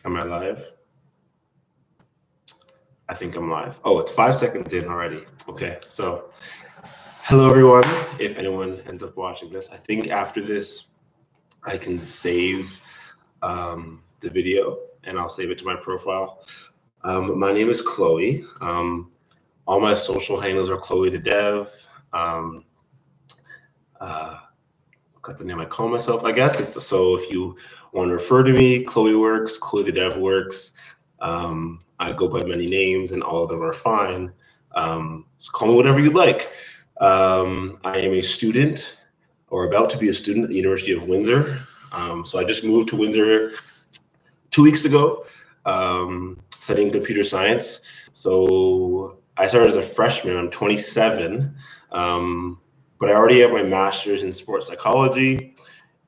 Am I live? I think I'm live. Oh, it's 5 seconds in already. Okay, so hello everyone. If anyone ends up watching this, I think after this, I can save the video and I'll save it to my profile. My name is Chloe. All my social handles are Chloethedev. Got the name I call myself, I guess. So if you want to refer to me, Chloe works, Chloe the Dev works. I go by many names and all of them are fine. So call me whatever you'd like. I am a student or about to be a student at the University of Windsor. So I just moved to Windsor 2 weeks ago, studying computer science. So I started as a freshman. I'm 27. But I already have my master's in sports psychology,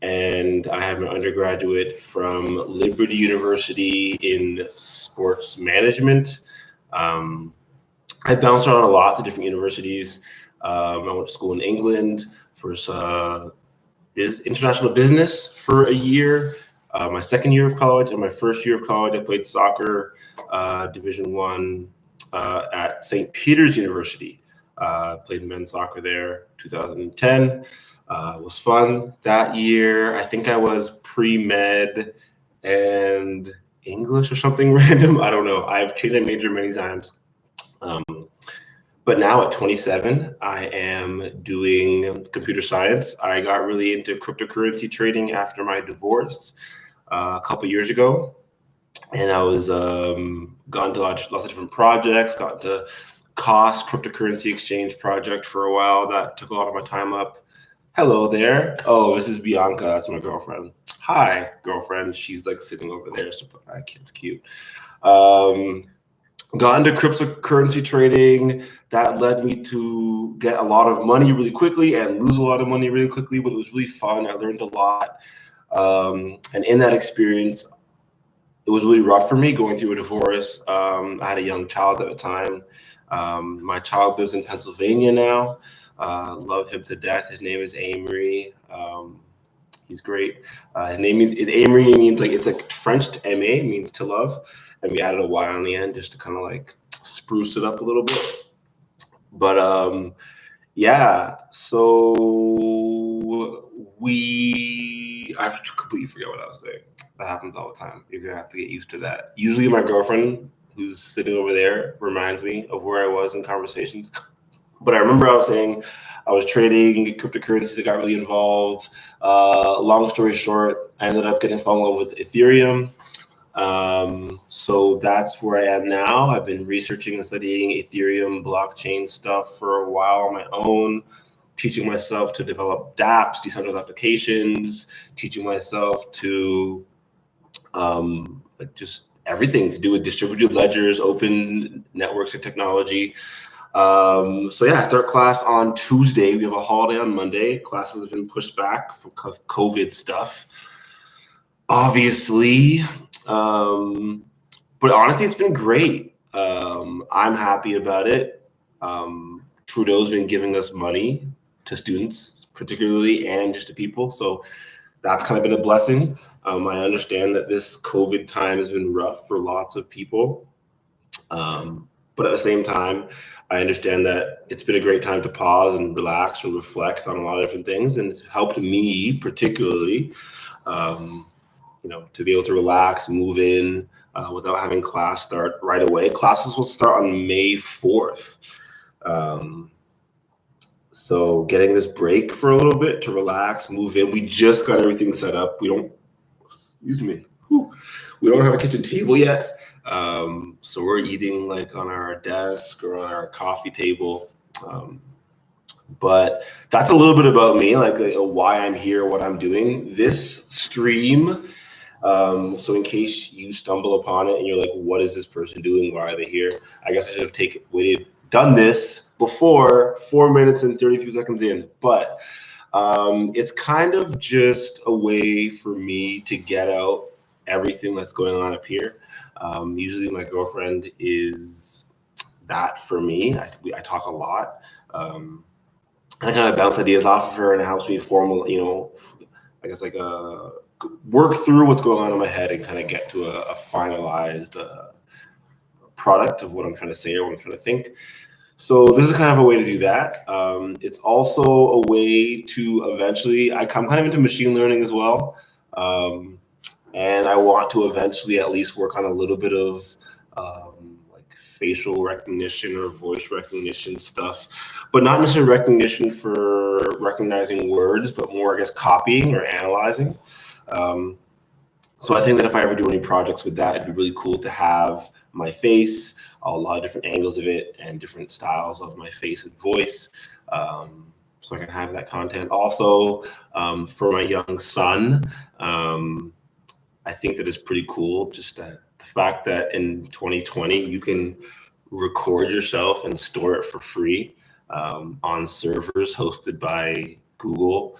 and I have my undergraduate from Liberty University in sports management. I bounced around a lot to different universities. I went to school in England for international business for a year. My second year of college and my first year of college, I played soccer, Division I at St. Peter's University. Played men's soccer there, 2010. Was fun that year. I think I was pre-med and English or something random. I don't know. I've changed my major many times. But now at 27, I am doing computer science. I got really into cryptocurrency trading after my divorce a couple years ago. And I was gone to lots of different projects, got into cost cryptocurrency exchange project for a while. That took a lot of my time up. Hello there. Oh, this is Bianca. That's my girlfriend. Hi, girlfriend. She's like sitting over there. So that kid's cute. Got into cryptocurrency trading. That led me to get a lot of money really quickly and lose a lot of money really quickly, but it was really fun. I learned a lot. And in that experience, it was really rough for me going through a divorce. I had a young child at the time. My child lives in Pennsylvania now. Love him to death. His name is Amory. He's great. His name means Amory means like it's like French to MA means to love, and we added a Y on the end just to kind of like spruce it up a little bit. But yeah, so I completely forget what I was saying. That happens all the time. You're gonna have to get used to that. Usually my girlfriend who's sitting over there reminds me of where I was in conversations. But I remember I was saying I was trading cryptocurrencies. I got really involved. Long story short, I ended up getting falling in love with Ethereum. So that's where I am now. I've been researching and studying Ethereum blockchain stuff for a while on my own, teaching myself to develop dApps, decentralized applications, teaching myself to like just everything to do with distributed ledgers, open networks and technology. So yeah, I start class on Tuesday. We have a holiday on Monday. Classes have been pushed back for COVID stuff, obviously. But honestly, it's been great. I'm happy about it. Trudeau's been giving us money to students, particularly, and just to people. So that's kind of been a blessing. I understand that this COVID time has been rough for lots of people. But at the same time, I understand that it's been a great time to pause and relax and reflect on a lot of different things. And it's helped me particularly, to be able to relax, move in without having class start right away. Classes will start on May 4th. So getting this break for a little bit to relax, move in. We just got everything set up. We don't have a kitchen table yet. So we're eating like on our desk or on our coffee table. But that's a little bit about me, like why I'm here, what I'm doing. This stream, so in case you stumble upon it and you're like, what is this person doing? Why are they here? I guess I should have done this before 4 minutes and 33 seconds in. But it's kind of just a way for me to get out everything that's going on up here. Usually my girlfriend is that for me. I talk a lot. I kind of bounce ideas off of her and it helps me formal, I guess like work through what's going on in my head and kind of get to a finalized product of what I'm trying to say or what I'm trying to think. So this is kind of a way to do that. It's also a way to eventually, I'm kind of into machine learning as well. And I want to eventually at least work on a little bit of like facial recognition or voice recognition stuff, but not necessarily recognition for recognizing words, but more, I guess, copying or analyzing. So I think that if I ever do any projects with that, it'd be really cool to have my face, a lot of different angles of it, and different styles of my face and voice. So I can have that content. Also, for my young son, I think that is pretty cool. Just the fact that in 2020, you can record yourself and store it for free on servers hosted by Google.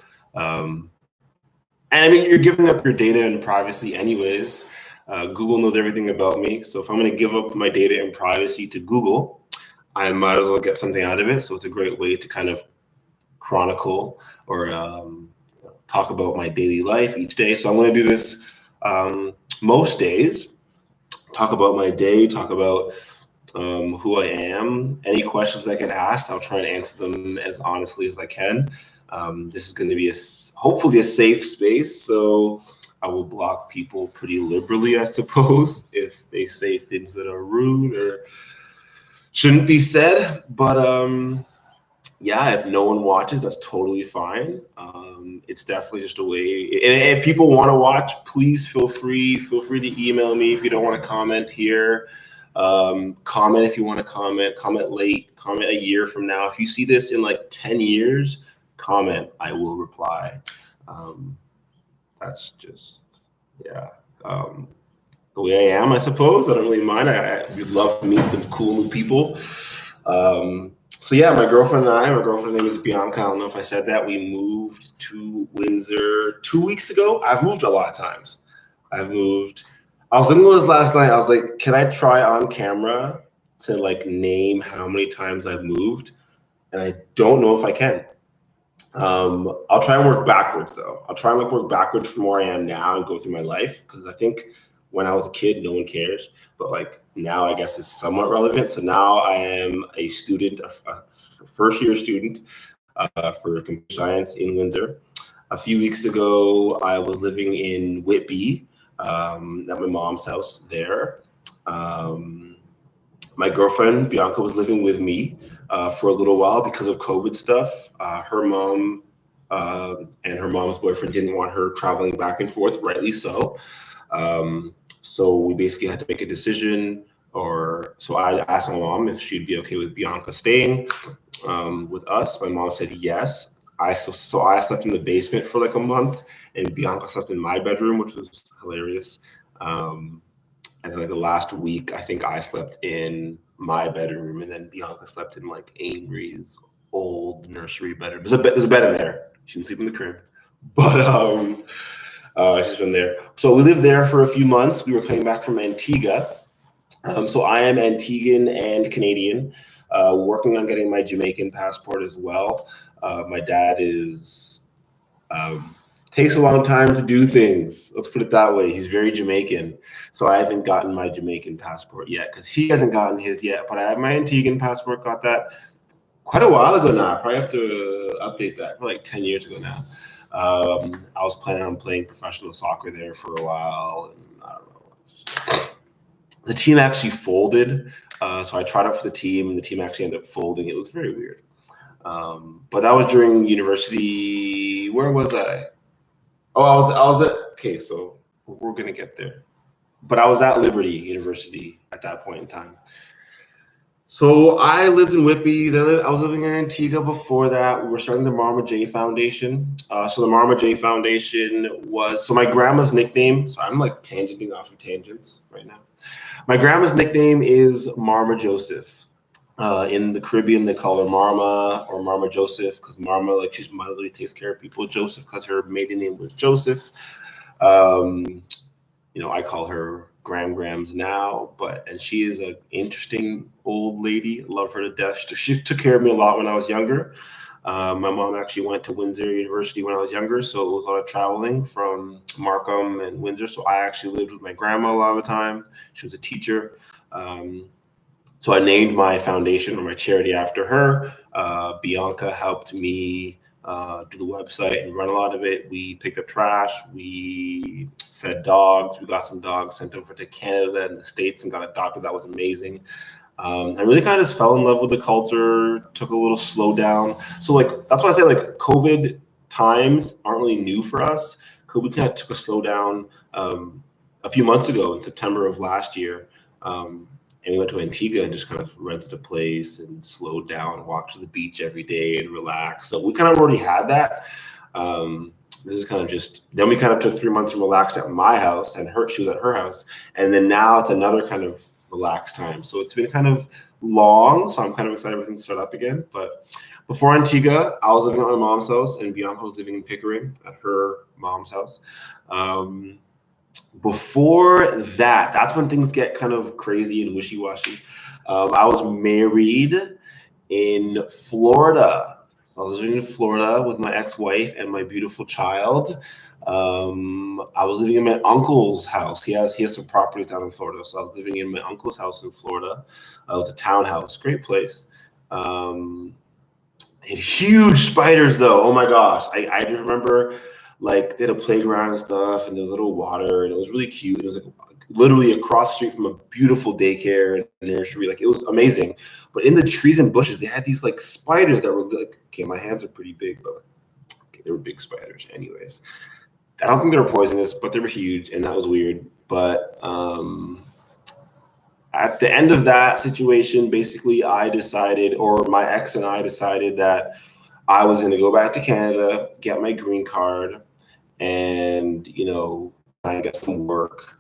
And I mean, you're giving up your data and privacy anyways. Google knows everything about me. So if I'm going to give up my data and privacy to Google, I might as well get something out of it. So it's a great way to kind of chronicle or talk about my daily life each day. So I'm going to do this most days, talk about my day, talk about who I am. Any questions that get asked, I'll try and answer them as honestly as I can. This is going to be hopefully a safe space, so I will block people pretty liberally, I suppose, if they say things that are rude or shouldn't be said. But yeah, if no one watches, that's totally fine. It's definitely just a way. And if people want to watch, please feel free to email me if you don't want to comment here. Comment if you want to comment late, comment a year from now. If you see this in like 10 years, comment, I will reply. That's just, yeah, the way I am, I suppose. I don't really mind. I would love to meet some cool new people. So yeah, my girlfriend's name is Bianca. I don't know if I said that. We moved to Windsor 2 weeks ago. I've moved a lot of times. I was looking at this last night. I was like, can I try on camera to like name how many times I've moved? And I don't know if I can. I'll try and work backwards though. I'll try and work backwards from where I am now and go through my life, because I think when I was a kid, no one cares. But like now, I guess it's somewhat relevant. So now I am a student, a first-year student for computer science in Windsor. A few weeks ago, I was living in Whitby at my mom's house there. My girlfriend, Bianca, was living with me for a little while because of COVID stuff. Her mom and her mom's boyfriend didn't want her traveling back and forth, rightly so. So we basically had to make a decision, so I asked my mom if she'd be okay with Bianca staying with us. My mom said yes. So I slept in the basement for like a month, and Bianca slept in my bedroom, which was hilarious. And then like the last week, I think I slept in my bedroom, and then Bianca slept in like Amory's old nursery bedroom. There's a bed in there. She didn't sleep in the crib, but she's been there. So we lived there for a few months. We were coming back from Antigua. So I am Antiguan and Canadian, working on getting my Jamaican passport as well. My dad takes a long time to do things. Let's put it that way. He's very Jamaican. So I haven't gotten my Jamaican passport yet because he hasn't gotten his yet. But I have my Antiguan passport, got that quite a while ago now. I probably have to update that, probably like 10 years ago now. I was planning on playing professional soccer there for a while, and I don't know. The team actually folded, so I tried out for the team, and the team actually ended up folding. It was very weird. But that was during university. Where was I? Oh, I was at, okay, so we're gonna get there. But I was at Liberty University at that point in time. So I lived in Whitby. Then I was living in Antigua before that. We were starting the Marma J Foundation. So the Marma J Foundation was, so my grandma's nickname, so I'm like tangenting off of tangents right now. My grandma's nickname is Marma Joseph. In the Caribbean, they call her Marma or Marma Joseph, because Marma, like, she's motherly, takes care of people. Joseph, because her maiden name was Joseph. I call her Grams now, and she is an interesting old lady. Love her to death. She took care of me a lot when I was younger. My mom actually went to Windsor University when I was younger, so it was a lot of traveling from Markham and Windsor. So I actually lived with my grandma a lot of the time. She was a teacher. So I named my foundation or my charity after her. Bianca helped me do the website and run a lot of it. We picked up trash. We fed dogs. We got some dogs, sent over to Canada and the States and got adopted. That was amazing. I really kind of just fell in love with the culture, took a little slow down. So like, that's why I say like COVID times aren't really new for us. We kind of took a slow down a few months ago in September of last year. And we went to Antigua and just kind of rented a place and slowed down, walked to the beach every day and relaxed. So we kind of already had that. This is kind of just, then we kind of took 3 months and relaxed at my house and she was at her house. And then now it's another kind of relaxed time. So it's been kind of long. So I'm kind of excited everything to start up again. But before Antigua, I was living at my mom's house and Bianca was living in Pickering at her mom's house. Before that, that's when things get kind of crazy and wishy-washy. I was married in Florida. So I was living in Florida with my ex-wife and my beautiful child. I was living in my uncle's house. He has some property down in Florida. So I was living in my uncle's house in Florida. It was a townhouse, great place. It had huge spiders though. Oh my gosh. I just remember like they had a playground and stuff and there was a little water and it was really cute. It was like literally across the street from a beautiful daycare and nursery. Like it was amazing. But in the trees and bushes, they had these like spiders that were like, okay, my hands are pretty big, but okay, they were big spiders anyways. I don't think they were poisonous, but they were huge and that was weird. But at the end of that situation, basically I decided, or my ex and I decided that I was going to go back to Canada, get my green card, and, you know, try and get some work,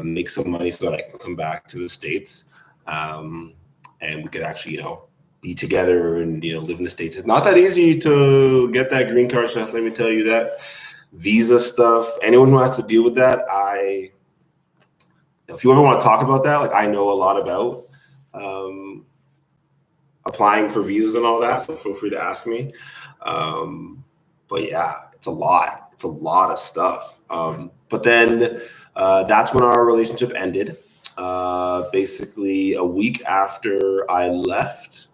make some money so that I can come back to the States. And we could actually, you know, be together and, you know, live in the States. It's not that easy to get that green card stuff. Let me tell you that. Visa stuff, anyone who has to deal with that, if you ever want to talk about that, like I know a lot about applying for visas and all that, so feel free to ask me. But yeah, it's a lot of stuff. But then that's when our relationship ended. Basically a week after I left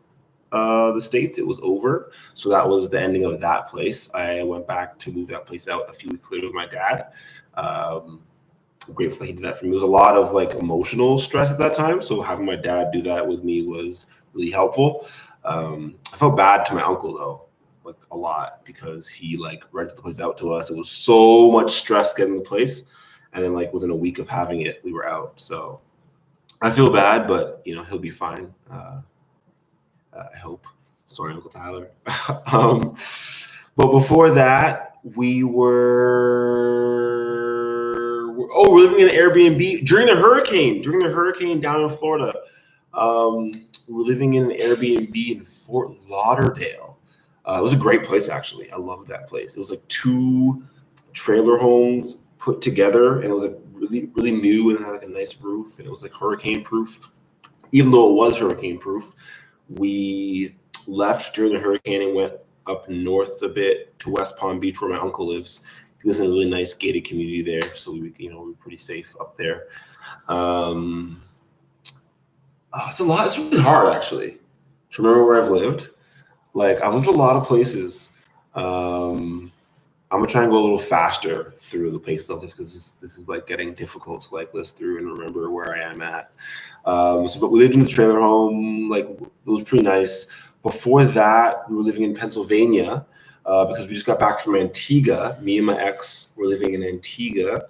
the States, it was over. So that was the ending of that place. I went back to move that place out a few weeks later with my dad. I'm grateful he did that for me. It was a lot of like emotional stress at that time. So having my dad do that with me was really helpful. I felt bad to my uncle though, like a lot, because he like rented the place out to us. It was so much stress getting the place. And then like within a week of having it, we were out. So I feel bad, but you know, he'll be fine. I hope. Sorry, Uncle Tyler. But before that, we're living in an Airbnb during the hurricane down in Florida. We were living in an Airbnb in Fort Lauderdale. It was a great place, actually. I loved that place. It was like 2 trailer homes put together, and it was like really, really new and had like a nice roof, and it was like hurricane proof. Even though it was hurricane proof, we left during the hurricane and went up north a bit to West Palm Beach, where my uncle lives. He lives in a really nice gated community there, so we were pretty safe up there. It's a lot. It's really hard, actually, to remember where I've lived. Like, I've lived a lot of places. I'm gonna try and go a little faster through the places I've lived, because this is like getting difficult to like list through and remember where I am at. But we lived in the trailer home. Like, it was pretty nice. Before that, we were living in Pennsylvania because we just got back from Antigua. Me and my ex were living in Antigua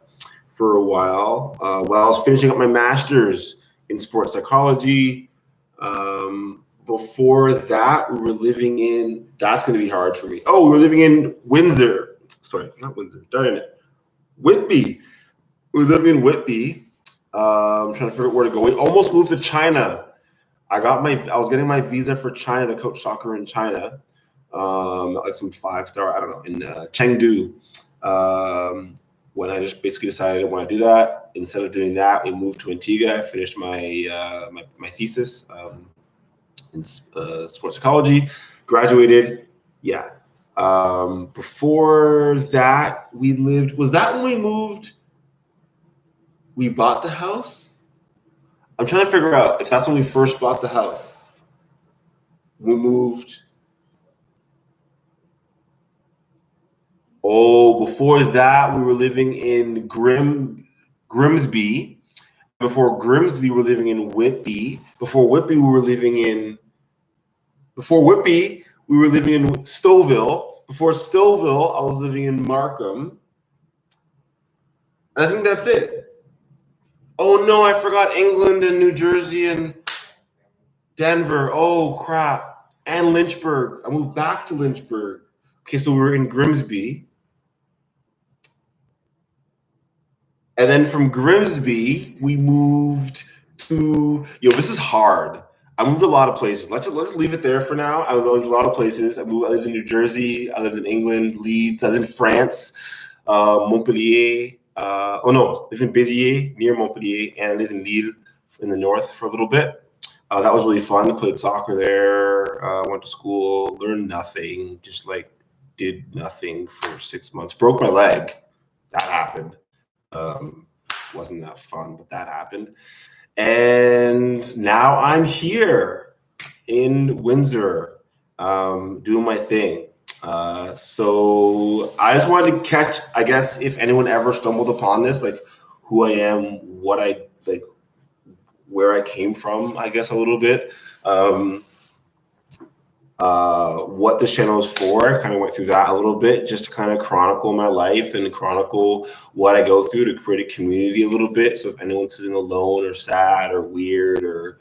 for a while while I was finishing up my master's in sports psychology. Before that, we were living in, that's going to be hard for me. Oh, we were living in Windsor. Sorry, not Windsor, darn it. Whitby. We were living in Whitby. I'm trying to figure out where to go. We almost moved to China. I was getting my visa for China to coach soccer in China. Like some 5-star, I don't know, in Chengdu. When I just basically decided I didn't want to do that. Instead of doing that, we moved to Antigua. I finished my my thesis in sports psychology, graduated, Yeah. Before that, we lived. Was that when we moved? We bought the house. I'm trying to figure out if that's when we first bought the house. We moved. Oh, before that, we were living in Grimsby. Before Grimsby, we were living in Whitby. Before Whitby, we were living in Stouffville. Before Stouffville, I was living in Markham. And I think that's it. Oh no, I forgot England and New Jersey and Denver. Oh crap. And Lynchburg. I moved back to Lynchburg. Okay, so we were in Grimsby. And then from Grimsby, we moved to this is hard. I moved a lot of places. Let's leave it there for now. I lived a lot of places. I lived in New Jersey. I lived in England, Leeds. I lived in France, Montpellier. I lived in Béziers near Montpellier, and I lived in Lille in the north for a little bit. That was really fun. Played soccer there. Went to school. Learned nothing. Just did nothing for 6 months. Broke my leg. That happened. Wasn't that fun, but that happened. And now I'm here in Windsor, doing my thing. So I just wanted to catch, I guess, if anyone ever stumbled upon this, who I am, what I like, where I came from, I guess, a little bit. What this channel is for. I kind of went through that a little bit just to kind of chronicle my life and chronicle what I go through to create a community a little bit. So if anyone's feeling alone or sad or weird or,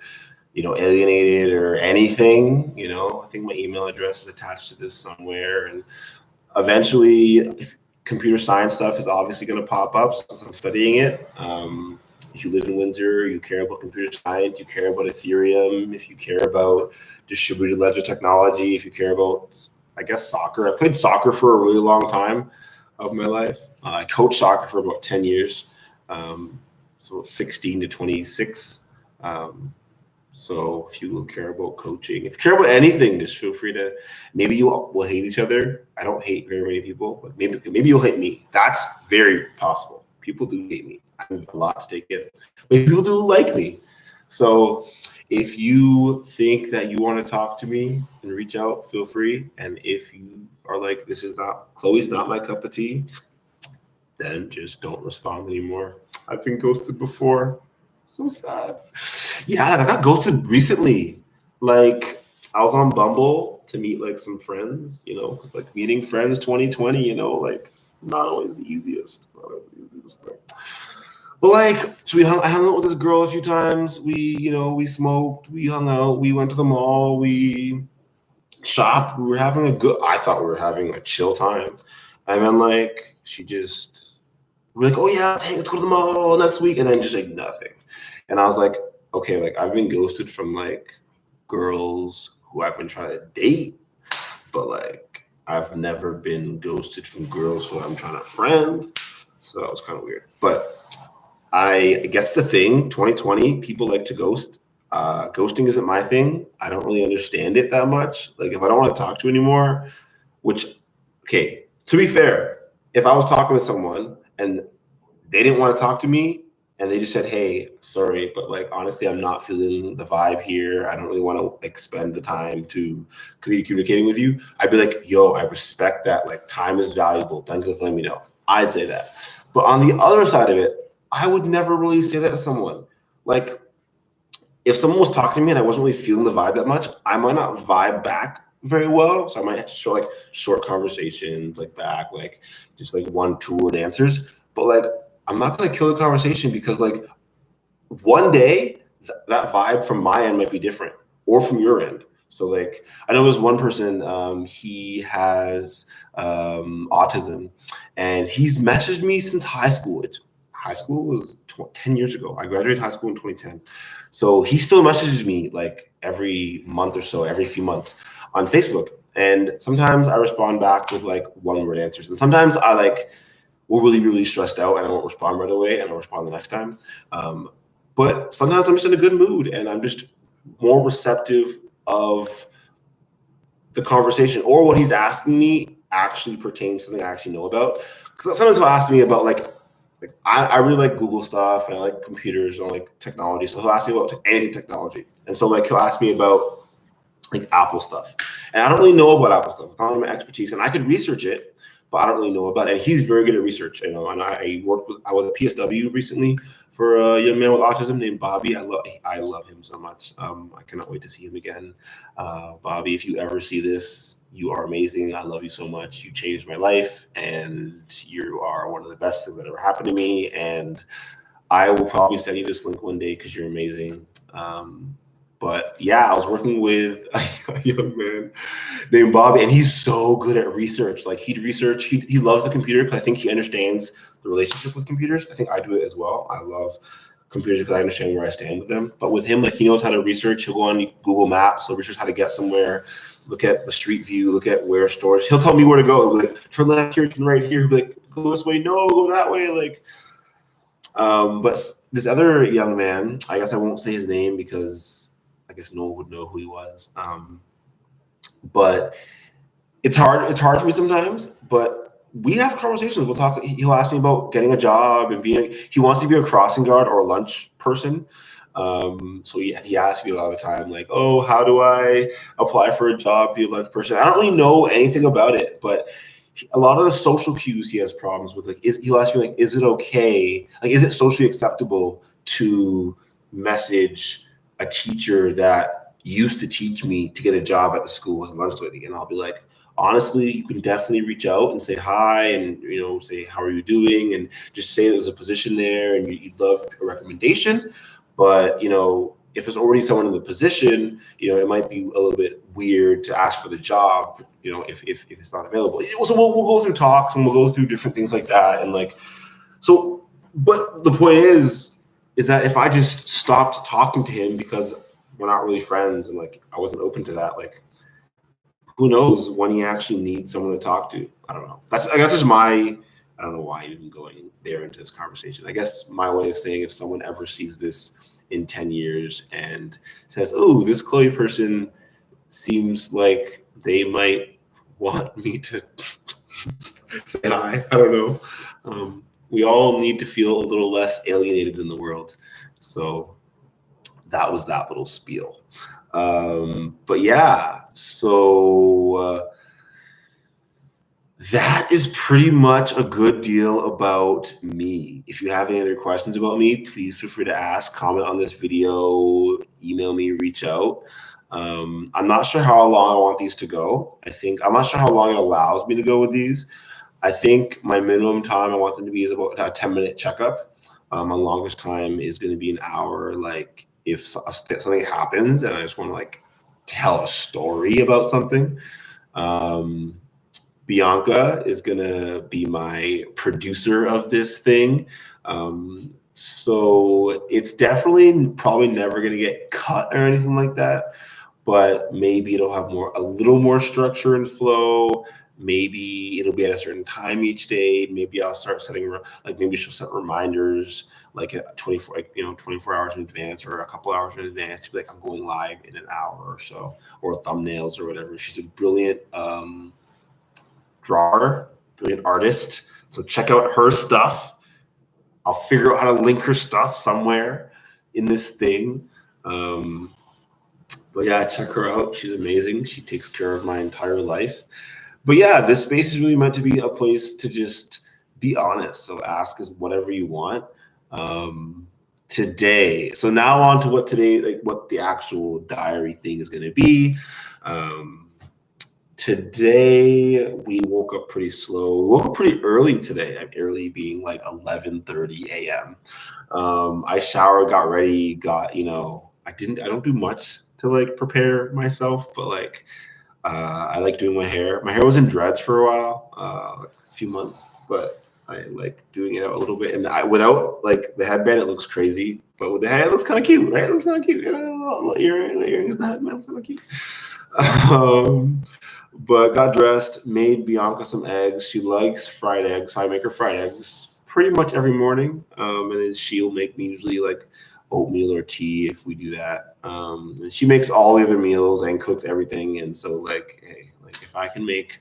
alienated or anything, I think my email address is attached to this somewhere. And eventually, computer science stuff is obviously going to pop up since I'm studying it. If you live in Windsor, you care about computer science, you care about Ethereum, if you care about distributed ledger technology, if you care about, I guess, soccer. I played soccer for a really long time of my life. I coached soccer for about 10 years, so 16 to 26. So if you care about coaching, if you care about anything, just feel free to, maybe you will hate each other. I don't hate very many people, but maybe you'll hate me. That's very possible. People do hate me. I have a lot to take in. But people do like me. So if you think that you want to talk to me and reach out, feel free. And if you are like, Chloe's not my cup of tea, then just don't respond anymore. I've been ghosted before. So sad. Yeah, I got ghosted recently. I was on Bumble to meet some friends, because meeting friends 2020, not always the easiest. But I hung out with this girl a few times. We smoked, we hung out, we went to the mall, we shopped. I thought we were having a chill time. And then she just, we're like, oh yeah, let's go to the mall next week. And then just nothing. And I was like, okay, I've been ghosted from girls who I've been trying to date, but I've never been ghosted from girls who I'm trying to friend. So that was kind of weird. But I guess the thing, 2020, people like to ghost. Ghosting isn't my thing. I don't really understand it that much. If I don't want to talk to you anymore, to be fair, if I was talking to someone and they didn't want to talk to me and they just said, hey, sorry, but honestly, I'm not feeling the vibe here. I don't really want to spend the time to continue communicating with you. I'd be like, yo, I respect that. Time is valuable. Thanks for letting me know. I'd say that. But on the other side of it, I would never really say that to someone. If someone was talking to me and I wasn't really feeling the vibe that much, I might not vibe back very well. So I might show short conversations back, just 1-2 word answers. But I'm not gonna kill the conversation because one day that vibe from my end might be different or from your end. So I know there's one person, he has autism, and he's messaged me since high school. High school was 10 years ago. I graduated high school in 2010. So he still messages me every month or so, every few months on Facebook. And sometimes I respond back with 1-word answers. And sometimes I will really, really stressed out and I won't respond right away and I'll respond the next time. But sometimes I'm just in a good mood and I'm just more receptive of the conversation or what he's asking me actually pertains to something I actually know about. Because sometimes he'll ask me about like I really like Google stuff and I like computers and I like technology. So he'll ask me about anything technology. And so like he'll ask me about like Apple stuff. And I don't really know about Apple stuff. It's not my expertise. And I could research it, but I don't really know about it. And he's very good at research, you know. And I was a PSW recently for a young man with autism named Bobby. I love him so much. I cannot wait to see him again. Bobby, if you ever see this, you are amazing. I love you so much. You changed my life, and you are one of the best things that ever happened to me. And I will probably send you this link one day because you're amazing. But yeah, I was working with a young man named Bobby, and he's so good at research. Like he'd research, he loves the computer because I think he understands the relationship with computers. I think I do it as well. I love computers because I understand where I stand with them. But with him, like he knows how to research. He'll go on Google Maps, he'll research how to get somewhere, look at the street view, look at where stores. He'll tell me where to go. He'll be like, turn left here, turn right here. He'll be like, go this way, no, go that way. Like, but this other young man, I guess I won't say his name because I guess no one would know who he was. But it's hard for me sometimes, but we have conversations. We'll talk. He'll ask me about getting a job and he wants to be a crossing guard or a lunch person. So he asks me a lot of the time, like, oh, how do I apply for a job, be a lunch person? I don't really know anything about it, but a lot of the social cues he has problems with. Like, he'll ask me, like, is it okay? Like, is it socially acceptable to message a teacher that used to teach me to get a job at the school as a lunch lady? And I'll be like, honestly, you can definitely reach out and say hi and, you know, say, how are you doing? And just say there's a position there and you'd love a recommendation. But, you know, if there's already someone in the position, you know, it might be a little bit weird to ask for the job, you know, if it's not available. So we'll go through talks and we'll go through different things like that. And like, so, but the point is that if I just stopped talking to him because we're not really friends and like I wasn't open to that, like who knows when he actually needs someone to talk to? I don't know. That's just I don't know why I'm even going there into this conversation. I guess my way of saying if someone ever sees this in 10 years and says, oh, this Chloe person seems like they might want me to say hi. I don't know. We all need to feel a little less alienated in the world. So that was that little spiel. But yeah, so that is pretty much a good deal about me. If you have any other questions about me, please feel free to ask, comment on this video, email me, reach out. I'm not sure how long I want these to go. I'm not sure how long it allows me to go with these. I think my minimum time I want them to be is about a 10-minute checkup. My longest time is going to be an hour. Like if something happens and I just want to like tell a story about something. Bianca is going to be my producer of this thing. So it's definitely probably never going to get cut or anything like that. But maybe it'll have a little more structure and flow. Maybe it'll be at a certain time each day. Maybe I'll start setting, like maybe she'll set reminders like at 24 hours in advance or a couple hours in advance to be like, I'm going live in an hour or so, or thumbnails or whatever. She's a brilliant drawer, brilliant artist. So check out her stuff. I'll figure out how to link her stuff somewhere in this thing. But yeah, check her out. She's amazing. She takes care of my entire life. But yeah, this space is really meant to be a place to just be honest. So ask us whatever you want. Today, so now on to what the actual diary thing is going to be. Today we woke up pretty slow. We woke up pretty early today. Early being like 11:30 a.m. I showered, got ready, I don't do much to like prepare myself, but like I like doing my hair. My hair was in dreads for a while, like a few months, but I like doing it out a little bit. And without like the headband, it looks crazy, but with the hair, it looks kind of cute, right? It looks kind of cute. Earrings, the headband looks kind of cute. But got dressed, made Bianca some eggs. She likes fried eggs, so I make her fried eggs. pretty much every morning. And then she'll make me usually like oatmeal or tea if we do that. And she makes all the other meals and cooks everything. And so like, hey, like if I can make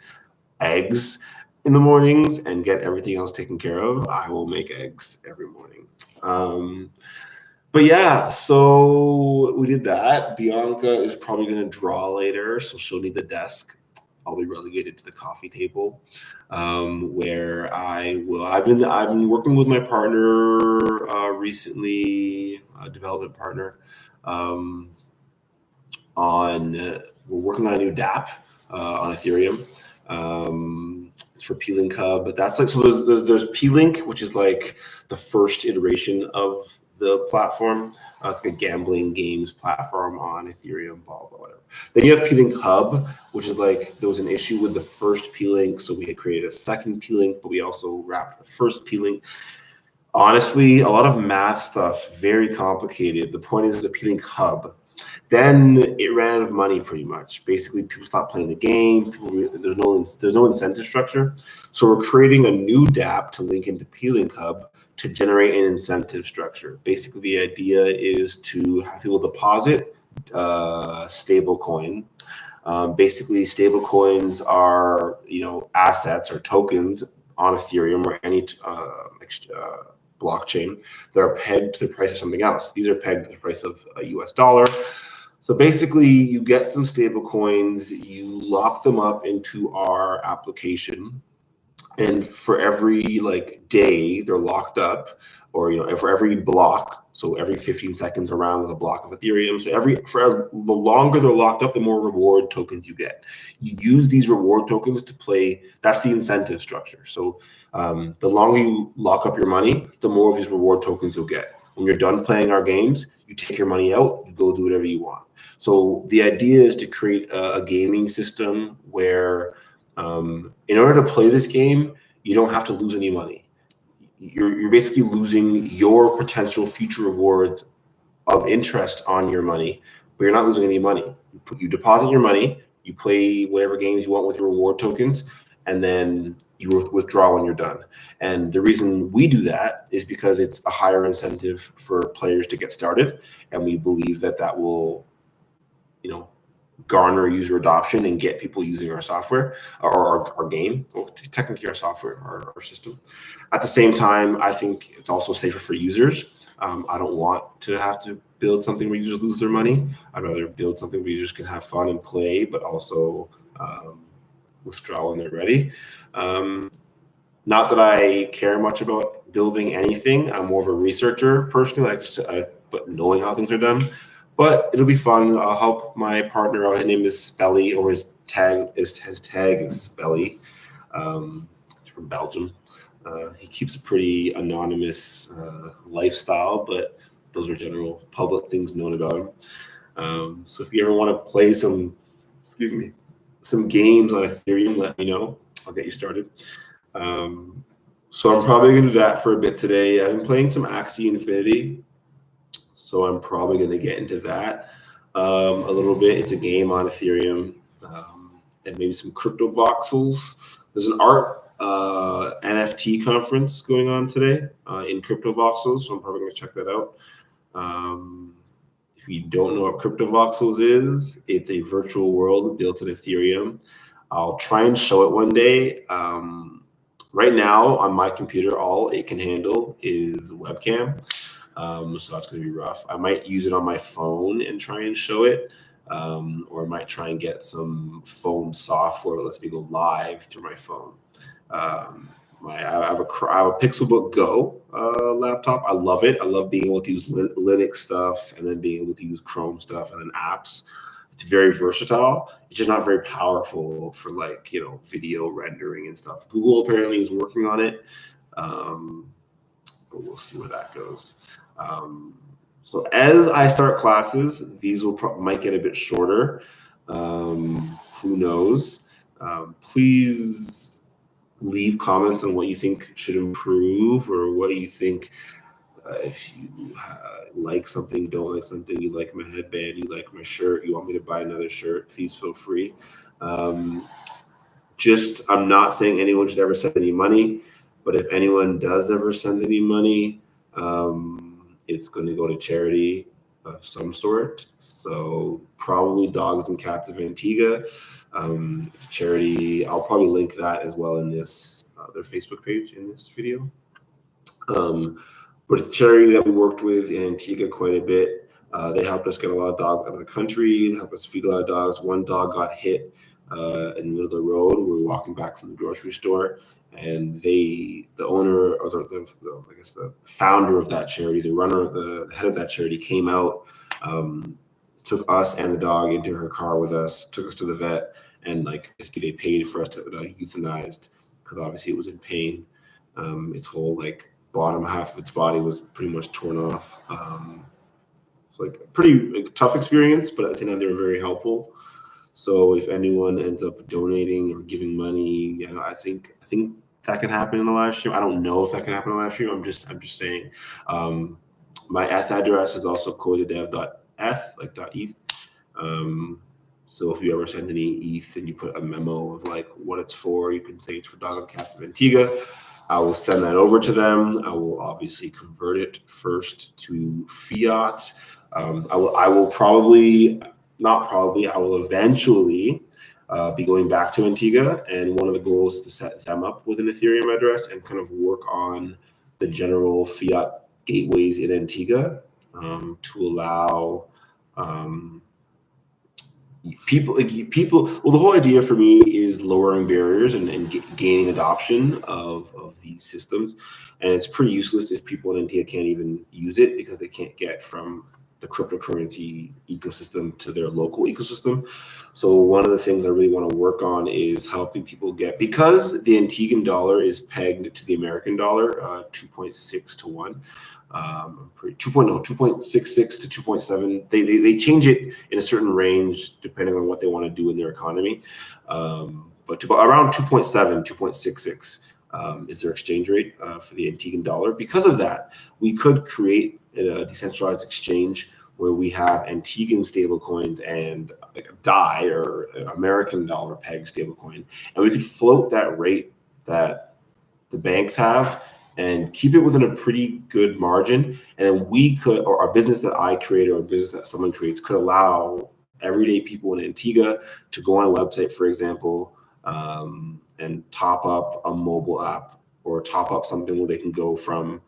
eggs in the mornings and get everything else taken care of, I will make eggs every morning. But yeah, so we did that. Bianca is probably going to draw later, so she'll need the desk. I'll be relegated to the coffee table, where I've been working with my partner recently, a development partner, on we're working on a new dApp on Ethereum. It's for P-Link Hub, but that's like, so there's P-Link, which is like the first iteration of the platform. It's like a gambling games platform on Ethereum, blah, blah, whatever. Then you have P-Link Hub, which is like, there was an issue with the first P-Link, so we had created a second P-Link, but we also wrapped the first P-Link. Honestly, a lot of math stuff, very complicated. The point is the P-Link Hub. Then it ran out of money pretty much. Basically, people stopped playing the game. There's no incentive structure. So we're creating a new dApp to link into P-Link Hub to generate an incentive structure. Basically, the idea is to have people deposit stable coin. Basically, stable coins are assets or tokens on Ethereum or any blockchain that are pegged to the price of something else. These are pegged to the price of a US dollar. So basically, you get some stable coins, you lock them up into our application, and for every day they're locked up, or for every block, so every 15 seconds around with a block of Ethereum. So the longer they're locked up, the more reward tokens you get. You use these reward tokens to play. That's the incentive structure. So the longer you lock up your money, the more of these reward tokens you'll get. When you're done playing our games, you take your money out, you go do whatever you want. So the idea is to create a gaming system where in order to play this game, you don't have to lose any money. You're basically losing your potential future rewards of interest on your money, but you're not losing any money. You deposit your money, you play whatever games you want with your reward tokens, and then you withdraw when you're done. And the reason we do that is because it's a higher incentive for players to get started, and we believe that will, garner user adoption and get people using our software or our game, well, technically our software, our system. At the same time, I think it's also safer for users. I don't want to have to build something where users lose their money. I'd rather build something where users can have fun and play, but also withdraw when they're ready. Not that I care much about building anything. I'm more of a researcher personally, but knowing how things are done. But it'll be fun. I'll help my partner. His name is Spelly, or his tag is Spelly. He's from Belgium. He keeps a pretty anonymous lifestyle, but those are general public things known about him. So if you ever want to play some games on Ethereum, let me know. I'll get you started. So I'm probably going to do that for a bit today. I've been playing some Axie Infinity, so I'm probably going to get into that a little bit. It's a game on Ethereum, and maybe some crypto voxels. There's an art NFT conference going on today in crypto voxels, so I'm probably going to check that out. If you don't know what crypto voxels is, it's a virtual world built in Ethereum. I'll try and show it one day. Right now on my computer, all it can handle is webcam. So that's going to be rough. I might use it on my phone and try and show it, or I might try and get some phone software that lets me go live through my phone. I have a Pixelbook Go laptop. I love it. I love being able to use Linux stuff and then being able to use Chrome stuff and then apps. It's very versatile. It's just not very powerful for video rendering and stuff. Google apparently is working on it, but we'll see where that goes. So as I start classes, these might get a bit shorter. Who knows? Please leave comments on what you think should improve, or what do you think. If you like something, don't like something, you like my headband, you like my shirt, you want me to buy another shirt, please feel free. I'm not saying anyone should ever send any money, But if anyone does ever send any money, it's going to go to charity of some sort. So probably Dogs and Cats of Antigua. It's a charity. I'll probably link that as well in this their Facebook page in this video. But it's a charity that we worked with in Antigua quite a bit. They helped us get a lot of dogs out of the country. They helped us feed a lot of dogs. One dog got hit in the middle of the road. We were walking back from the grocery store, and the owner, or I guess the founder of that charity, the head of that charity, came out, took us and the dog into her car with us, took us to the vet, and basically they paid for us to euthanized, because obviously it was in pain. Its whole bottom half of its body was pretty much torn off. It's a pretty tough experience, but at the same time they were very helpful. So if anyone ends up donating or giving money, I think that can happen in a live stream. I don't know if that can happen in a live stream. I'm just saying. My ETH address is also chloethedev.eth, .eth. So if you ever send any ETH and you put a memo of what it's for, you can say it's for Dogs and Cats of Antigua. I will send that over to them. I will obviously convert it first to fiat. I will eventually be going back to Antigua, and one of the goals is to set them up with an Ethereum address and kind of work on the general fiat gateways in Antigua to allow people. Well, the whole idea for me is lowering barriers and gaining adoption of these systems, and it's pretty useless if people in Antigua can't even use it because they can't get from the cryptocurrency ecosystem to their local ecosystem. So one of the things I really want to work on is helping people because the Antiguan dollar is pegged to the American dollar, 2.6 to 1. 2.66 to 2.7. They change it in a certain range depending on what they want to do in their economy. But around 2.7, 2.66 is their exchange rate for the Antiguan dollar. Because of that, we could create a decentralized exchange where we have Antiguan stablecoins and a DAI or American dollar peg stablecoin, and we could float that rate that the banks have and keep it within a pretty good margin. And then we could, or a business that I create or a business that someone creates, could allow everyday people in Antigua to go on a website, for example, and top up a mobile app or top up something where they can go from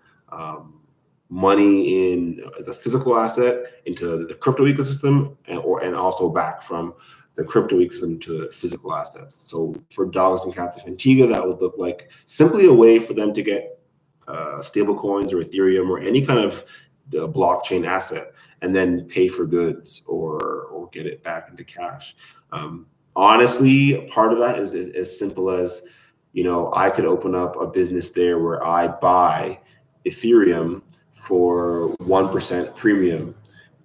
money in the physical asset into the crypto ecosystem, and also back from the crypto ecosystem to physical assets. So for Dogs and Cats of Antigua, that would look like simply a way for them to get stable coins or Ethereum or any kind of blockchain asset and then pay for goods or get it back into cash. Honestly, part of that is as simple as, I could open up a business there where I buy Ethereum for 1% premium,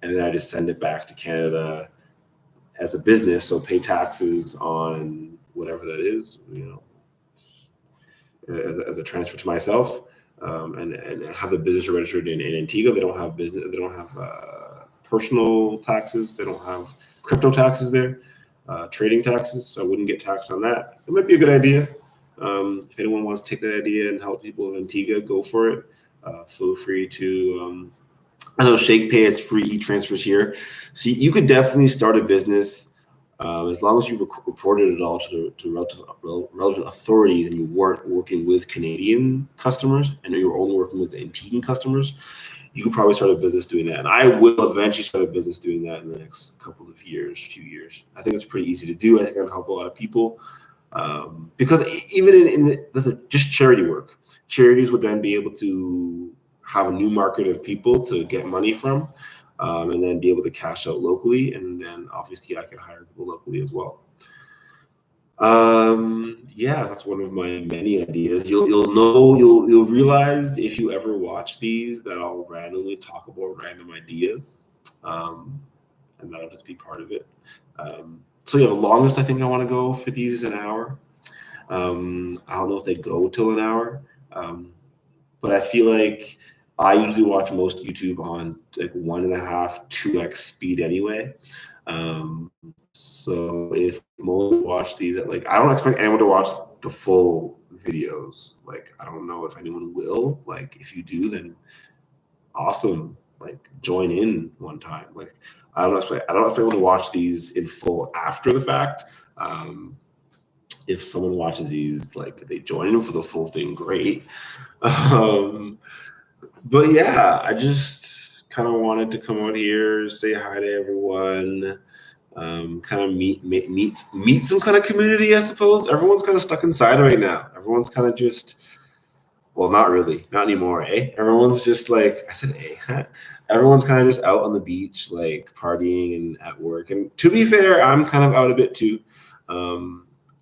and then I just send it back to Canada as a business, so pay taxes on whatever that is, as a transfer to myself, and have the business registered in Antigua. They don't have personal taxes. They don't have crypto taxes there, trading taxes. So I wouldn't get taxed on that. It might be a good idea. If anyone wants to take that idea and help people in Antigua, go for it. Feel free to. I know ShakePay has free e-transfers here, so you could definitely start a business as long as you reported it all to relevant authorities and you weren't working with Canadian customers and you were only working with Antiguan customers. You could probably start a business doing that, and I will eventually start a business doing that in the next couple of years, few years. I think it's pretty easy to do. I think it'll help a lot of people because even in just charity work. Charities would then be able to have a new market of people to get money from, and then be able to cash out locally. And then obviously I could hire people locally as well. Yeah, that's one of my many ideas. You'll realize if you ever watch these that I'll randomly talk about random ideas, and that'll just be part of it. So yeah, the longest I think I want to go for these is an hour. I don't know if they go till an hour. But I feel like I usually watch most YouTube on 1.5, 2x speed anyway. So if most watch these at I don't expect anyone to watch the full videos. Like, I don't know if anyone will. Like, if you do, then awesome. Like, join in one time. Like, I don't expect people to watch these in full after the fact. If someone watches these, like, they join in for the full thing, great. But yeah, I just kind of wanted to come out here, say hi to everyone, kind of meet some kind of community, I suppose. Everyone's kind of stuck inside right now. Everyone's kind of just, well, not really, not anymore, eh? Everyone's just like, I said, eh? Everyone's kind of just out on the beach, like partying and at work. And to be fair, I'm kind of out a bit too.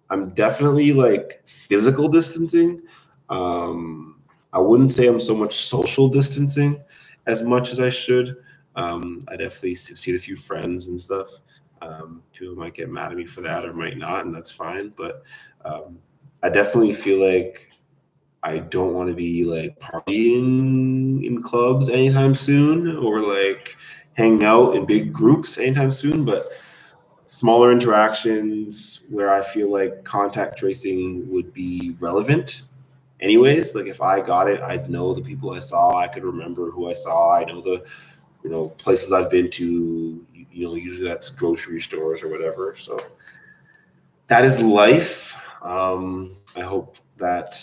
I'm definitely like physical distancing. I wouldn't say I'm so much social distancing as much as I should. I definitely see a few friends and stuff. People might get mad at me for that or might not, and that's fine. But I definitely feel like I don't want to be like partying in clubs anytime soon or like hanging out in big groups anytime soon. But smaller interactions where I feel like contact tracing would be relevant anyways. Like if I got it, I'd know the people I saw, I could remember who I saw, I know the places I've been to, usually that's grocery stores or whatever. So that is life. I hope that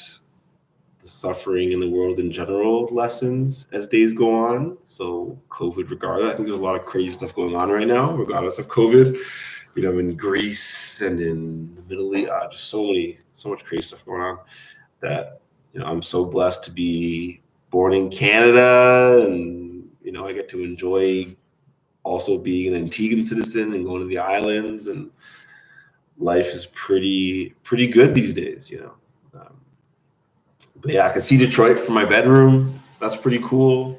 the suffering in the world in general lessens as days go on. So COVID regardless, I think there's a lot of crazy stuff going on right now, regardless of COVID. In Greece and in the Middle East, just so much crazy stuff going on that, I'm so blessed to be born in Canada, and, I get to enjoy also being an Antiguan citizen and going to the islands, and life is pretty good these days, But yeah, I can see Detroit from my bedroom. That's pretty cool.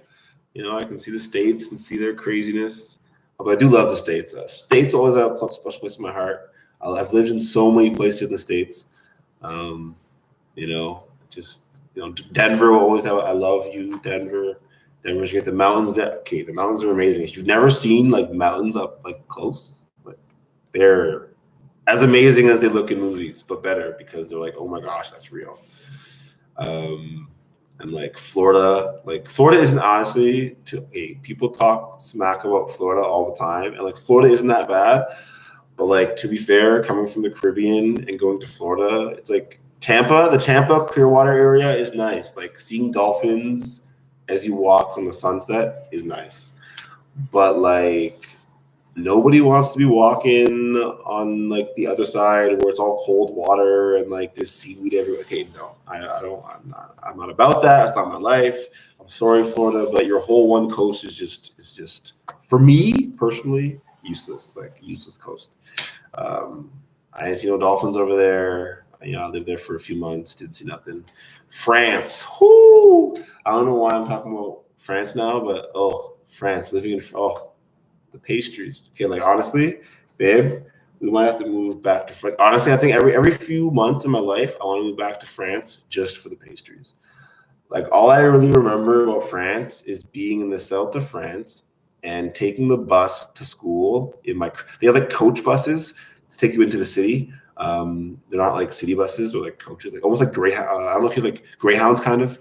I can see the States and see their craziness. Although I do love the States. States always have a special place in my heart. I've lived in so many places in the States. Denver will always have. I love you, Denver. Denver's get the mountains. The mountains are amazing. If you've never seen like mountains up like close, like they're as amazing as they look in movies, but better because they're like, oh my gosh, that's real. And like Florida isn't honestly people talk smack about Florida all the time, and like Florida isn't that bad, but like to be fair, coming from the Caribbean and going to Florida, it's like the Tampa Clearwater area is nice. Like seeing dolphins as you walk on the sunset is nice, but like nobody wants to be walking on like the other side where it's all cold water and like this seaweed everywhere. Okay, no, I'm not about that. That's not my life. I'm sorry, Florida, but your whole one coast is just for me personally useless. Like useless coast. I didn't see no dolphins over there. I lived there for a few months. Didn't see nothing. France. Whoo! I don't know why I'm talking about France now, but France. Living in the pastries. Okay, like honestly, babe, we might have to move back to France. Honestly, I think every few months in my life, I want to move back to France just for the pastries. Like all I really remember about France is being in the south of France and taking the bus to school. They have like coach buses to take you into the city. They're not like city buses or like coaches, like almost like Greyhound. I don't know if you like Greyhounds, kind of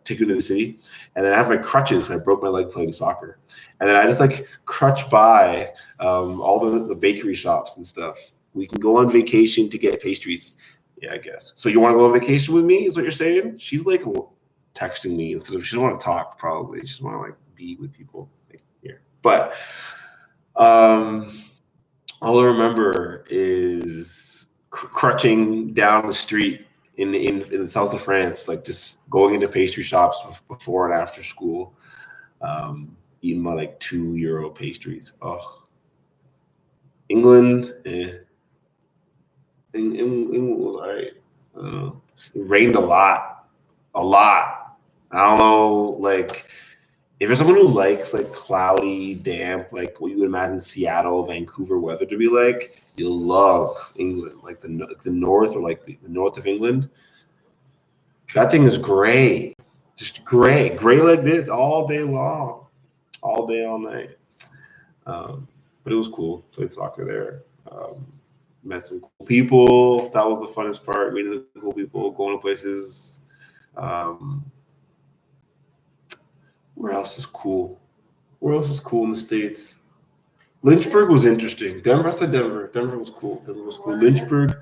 take you into the city. And then I have my crutches. I broke my leg playing soccer. And then I just like crutch by all the bakery shops and stuff. We can go on vacation to get pastries. Yeah, I guess. So you want to go on vacation with me is what you're saying? She's like texting me instead of, she doesn't want to talk probably. She just want to like be with people here. But all I remember is crutching down the street in the south of France, like just going into pastry shops before and after school, eating my like €2 pastries. Oh, England, England was all right. It rained a lot. I don't know, like if you're someone who likes like cloudy, damp, like what you would imagine Seattle, Vancouver weather to be like, you'll love England, like the north or like the north of England. That thing is gray, just gray like this all day long, all day, all night. But it was cool. Played soccer there. met some cool people. That was the funnest part, meeting the cool people, going to places. Where else is cool? Where else is cool in the States? Lynchburg was interesting. Denver, I said Denver. Denver was cool. Denver was cool. Lynchburg,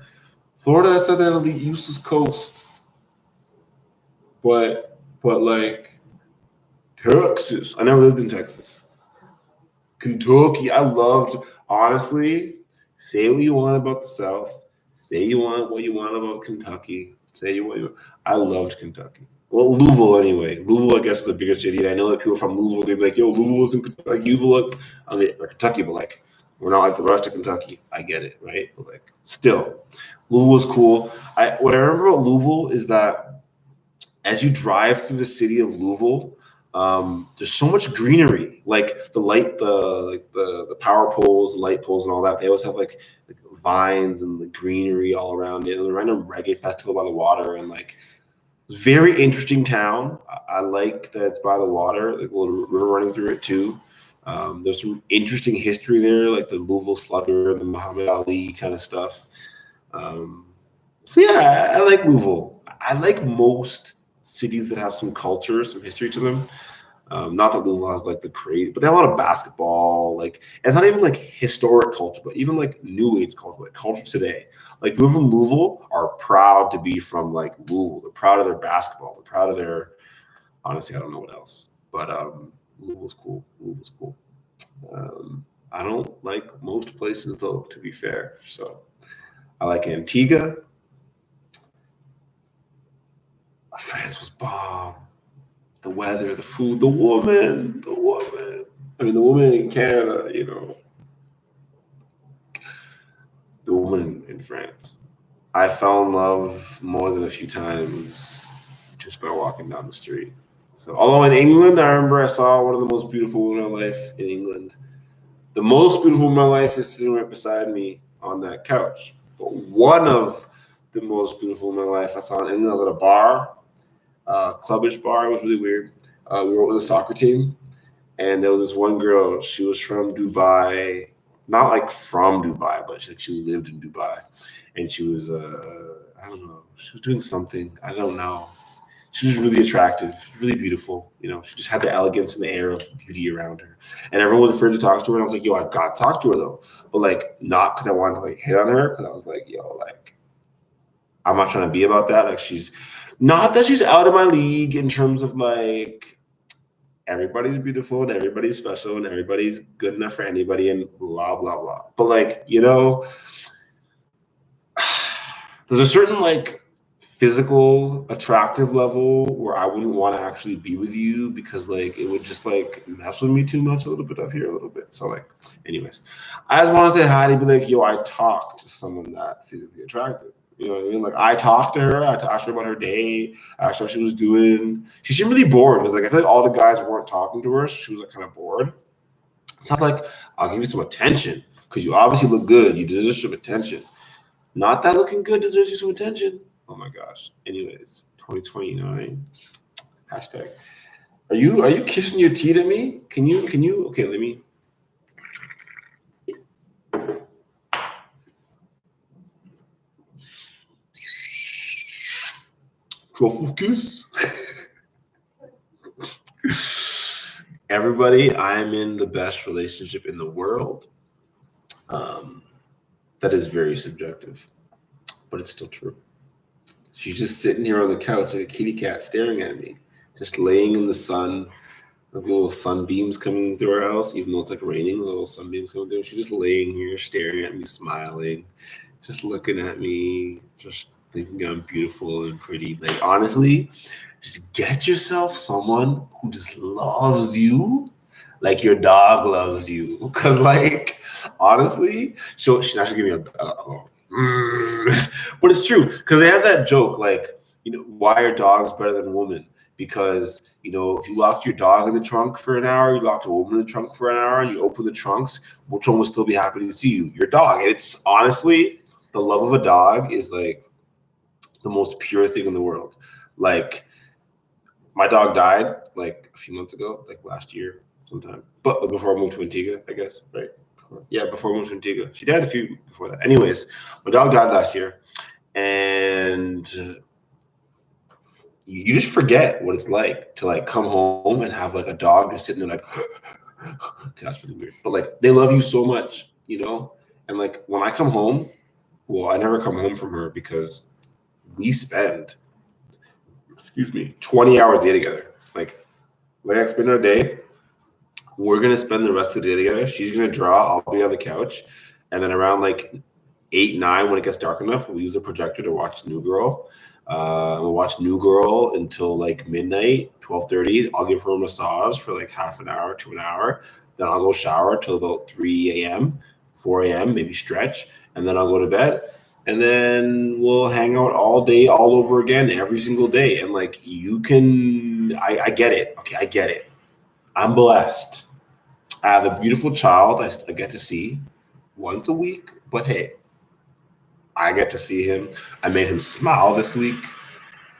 Florida, I said that elite useless coast. But like Texas, I never lived in Texas. Kentucky, I loved, honestly, say what you want about the South. Say you want what you want about Kentucky. Say what you want. I loved Kentucky. Well, Louisville anyway. Louisville, I guess, is the bigger city. I know that people from Louisville, they'd be like, yo, Louisville isn't like Louisville, like Kentucky, but like, we're not like the rest of Kentucky. I get it, right? But like, still, Louisville was cool. What I remember about Louisville is that as you drive through the city of Louisville, there's so much greenery, like the power poles, the light poles, and all that. They always have like vines and the greenery all around it. And a random reggae festival by the water, and like very interesting town. I like that it's by the water, like a little river running through it too. There's some interesting history there, like the Louisville Slugger, the Muhammad Ali kind of stuff. So yeah, I like Louisville. I like most cities that have some culture, some history to them. Not that Louisville has like the crazy, but they have a lot of basketball. Like, it's not even like historic culture, but even like new age culture, like culture today. Like people from Louisville are proud to be from like Louisville. They're proud of their basketball. They're proud of their. Honestly, I don't know what else, but Louisville's cool. Louisville's cool. I don't like most places though, to be fair. So I like Antigua. France was bomb. The weather, the food, the woman. I mean, the woman in Canada, you know. The woman in France. I fell in love more than a few times just by walking down the street. So, although in England, I remember I saw one of the most beautiful women in my life in England. The most beautiful woman in my life is sitting right beside me on that couch. But one of the most beautiful women in my life I saw in England, I was at a bar. Clubbish bar. It was really weird. We were with a soccer team, and there was this one girl. She was from Dubai, not like from Dubai, but she lived in Dubai, and she was I don't know. She was doing something. I don't know. She was really attractive, really beautiful. You know, she just had the elegance and the air of beauty around her, and everyone was afraid to talk to her. And I was like, yo, I gotta talk to her though, but like not because I wanted to like hit on her, because I was like, yo, like I'm not trying to be about that. Like she's. Not that she's out of my league in terms of like everybody's beautiful and everybody's special and everybody's good enough for anybody and blah, blah, blah. But like, you know, there's a certain like physical attractive level where I wouldn't want to actually be with you because like it would just like mess with me too much a little bit up here, a little bit. So like, anyways, I just want to say hi to be like, yo, I talked to someone that physically attractive. You know what I mean? Like I talked to her, I asked her about her day, I asked her what she was doing. She seemed really bored. It was like I feel like all the guys weren't talking to her, so she was like kind of bored. It's not like I'll give you some attention because you obviously look good. You deserve some attention. Not that looking good deserves you some attention. Oh my gosh. Anyways, 2029. Hashtag. Are you kissing your teeth at me? Can you okay, let me. Truffle kiss. Everybody, I'm in the best relationship in the world. That is very subjective, but it's still true. She's just sitting here on the couch like a kitty cat staring at me, just laying in the sun. The little sunbeams coming through our house, even though it's like raining, little sunbeams coming through. She's just laying here staring at me, smiling, just looking at me, just thinking I'm beautiful and pretty. Like, honestly, just get yourself someone who just loves you like your dog loves you. Because, like, honestly, she's not gonna give me but it's true. Because they have that joke, like, you know, why are dogs better than women? Because, you know, if you locked your dog in the trunk for an hour, you locked a woman in the trunk for an hour, and you open the trunks, which one will still be happy to see you? Your dog. And it's honestly, the love of a dog is like the most pure thing in the world. Like, my dog died like a few months ago, like last year sometime. But before I moved to Antigua, I guess, right? Yeah, before we moved to Antigua. She died a few before that. Anyways, my dog died last year, and you just forget what it's like to like come home and have like a dog just sitting there like that's really weird. But like they love you so much, you know? And like when I come home, well, I never come home from her because we spend 20 hours a day together. Like I spend our day, we're gonna spend the rest of the day together. She's gonna draw, I'll be on the couch, and then around like 8, 9, when it gets dark enough, we'll use the projector to watch New Girl. We'll watch New Girl until like midnight, 12:30. I'll give her a massage for like half an hour to an hour. Then I'll go shower till about 3 a.m., 4 a.m., maybe stretch, and then I'll go to bed. And then we'll hang out all day, all over again, every single day. And like I get it. Okay, I get it. I'm blessed. I have a beautiful child I get to see once a week, but hey, I get to see him. I made him smile this week.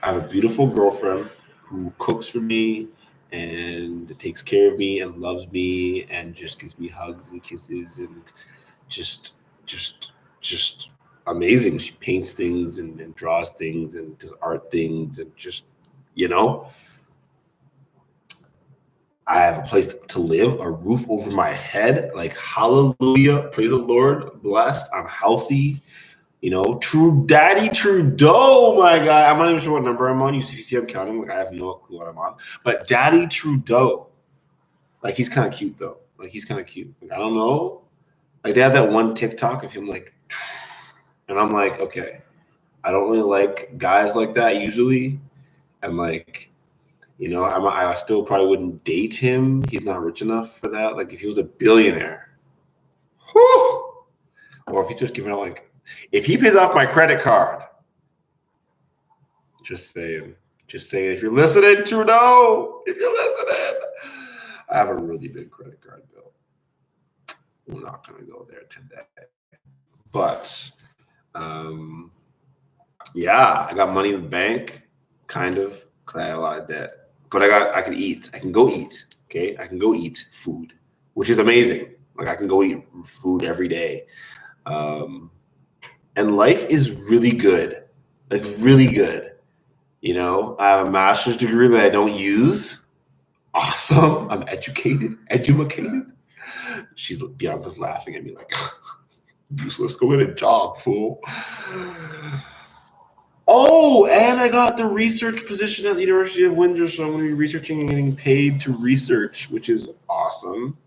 I have a beautiful girlfriend who cooks for me and takes care of me and loves me and just gives me hugs and kisses and just amazing. She paints things and draws things and does art things and just, you know, I have a place to live, a roof over my head. Like, hallelujah, praise the Lord, blessed. I'm healthy. You know, Daddy Trudeau, my guy. I'm not even sure what number I'm on. You see I'm counting. Like, I have no clue what I'm on. But Daddy Trudeau, like, he's kind of cute, though. Like, he's kind of cute. Like, I don't know. Like, they have that one TikTok of him, like, and I'm like, okay, I don't really like guys like that usually. And, like, you know, I still probably wouldn't date him. He's not rich enough for that. Like, if he was a billionaire, whew, or if he's just giving out, like, if he pays off my credit card, just saying, if you're listening, Trudeau, if you're listening, I have a really big credit card bill. We're not going to go there today. But, yeah, I got money in the bank, kind of, because I had a lot of debt. But I can eat. I can go eat, okay? I can go eat food, which is amazing. Like, I can go eat food every day. And life is really good. Like, really good. You know, I have a master's degree that I don't use. Awesome. I'm educated. Bianca's laughing at me like, useless. Go get a job, fool. Oh, and I got the research position at the University of Windsor, so I'm going to be researching and getting paid to research, which is awesome.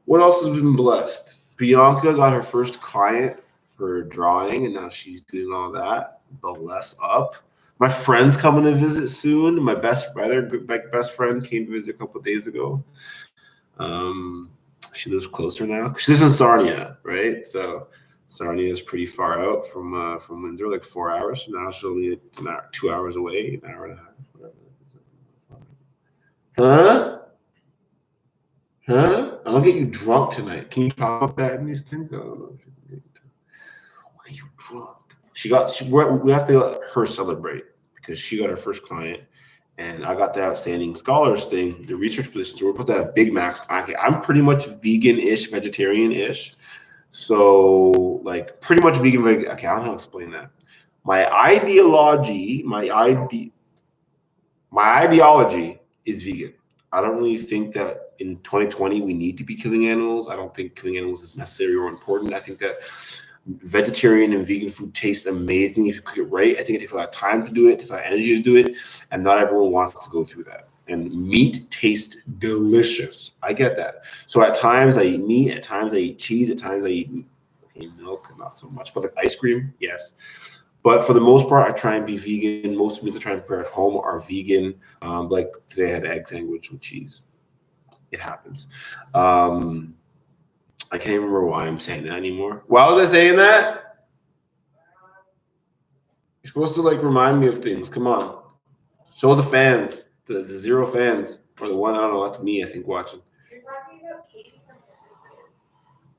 What else has been blessed? Bianca got her first client for drawing, and now she's doing all that. Bless up. My friend's coming to visit soon. My best friend came to visit a couple of days ago. She lives closer now. She lives in Sarnia, right? So Sarnia is pretty far out from Windsor, like 4 hours. So now she's only 2 hours away, an hour and a half. Whatever. Huh? I'm gonna get you drunk tonight. Can you talk about that in these things? I don't know if you can get you. Why are you drunk? We have to let her celebrate because she got her first client, and I got the outstanding scholars thing, the research position. So we're supposed to have Big Macs. I'm pretty much vegan-ish, vegetarian-ish. So like pretty much vegan. Okay, I don't know how to explain that. My ideology is vegan. I don't really think that in 2020 we need to be killing animals. I don't think killing animals is necessary or important. I think that vegetarian and vegan food tastes amazing if you cook it right. I think it takes a lot of time to do it, it takes a lot of energy to do it, and not everyone wants to go through that. And meat tastes delicious. I get that. So at times I eat meat, at times I eat cheese, at times I eat milk, not so much. But like ice cream, yes. But for the most part, I try and be vegan. Most meals I try and prepare at home are vegan. Like today I had an egg sandwich with cheese. It happens. I can't remember why I'm saying that anymore. Why was I saying that? You're supposed to like remind me of things. Come on. Show the fans, the 0 fans, or the one, I don't know, that's me, I think, watching. You're talking about Katie from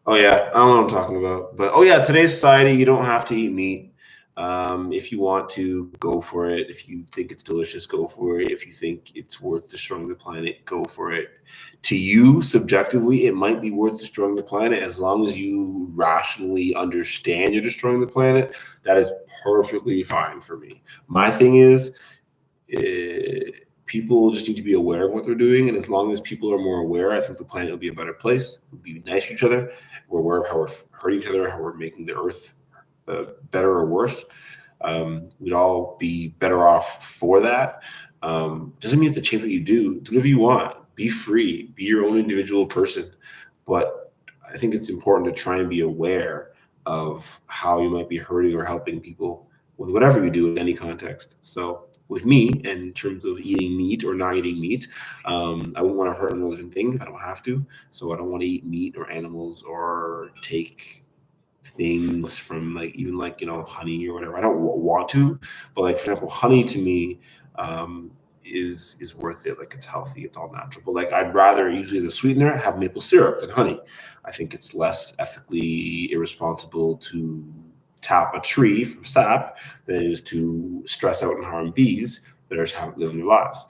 Oh, yeah, I don't know what I'm talking about. But, oh, yeah, today's society, you don't have to eat meat. If you want to, go for it. If you think it's delicious, go for it. If you think it's worth destroying the planet, go for it. To you, subjectively, it might be worth destroying the planet as long as you rationally understand you're destroying the planet. That is perfectly fine for me. My thing is, people just need to be aware of what they're doing, and as long as people are more aware, I think the planet will be a better place. We'll be nice to each other. We're aware of how we're hurting each other, how we're making the earth better or worse. We'd all be better off for that. Doesn't mean you have to change what you do. Do whatever you want. Be free. Be your own individual person. But I think it's important to try and be aware of how you might be hurting or helping people with whatever you do in any context. So with me, in terms of eating meat or not eating meat, I wouldn't want to hurt another living thing if I don't have to. So I don't want to eat meat or animals or take things from even honey or whatever. I don't want to, but like, for example, honey to me is worth it. Like, it's healthy, it's all natural. But like, I'd rather, usually as a sweetener, have maple syrup than honey. I think it's less ethically irresponsible to tap a tree for sap than it is to stress out and harm bees that are just living their lives.